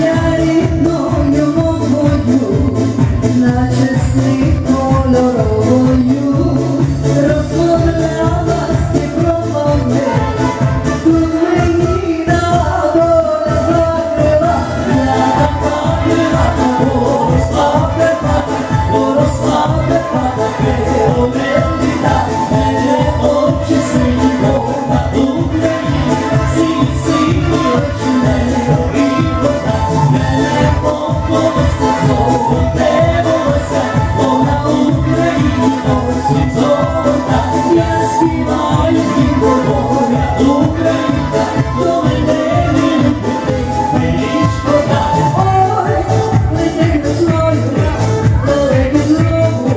я рідною мовою, наче сни кольоровою, розмовлялась ти про мене. Тут мені дала доля закрила, я закрила того, поросла Карпата, переліта, мене очі сині, мова Україні, сині очі небо і вода, мене волосся, золоте волосся, вона Україні, осінь золота, я співаю моя Українка, до мене не любити, мені шкода. Ой, летить весною, далеко знову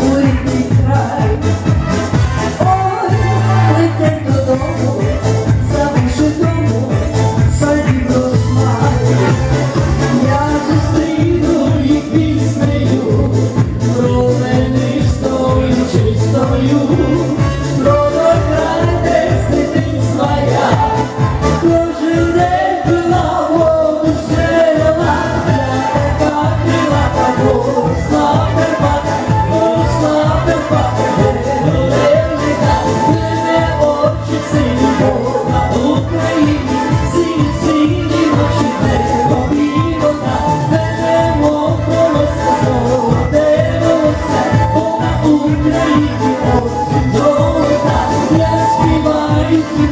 у рідний край. Ой, летить додому, забувши дому, садів розмай. Я зустріну їх піснею, променистою, чистою, про край, де з дитинства я. Кожен день пила воду з джерела, я така крилата, поросла Карпата, переліта, мене очі сині, мова Україні, сині очі небо і вода, мене волосся, золоте волосся, вона Україні, осінь золота, я співаю ці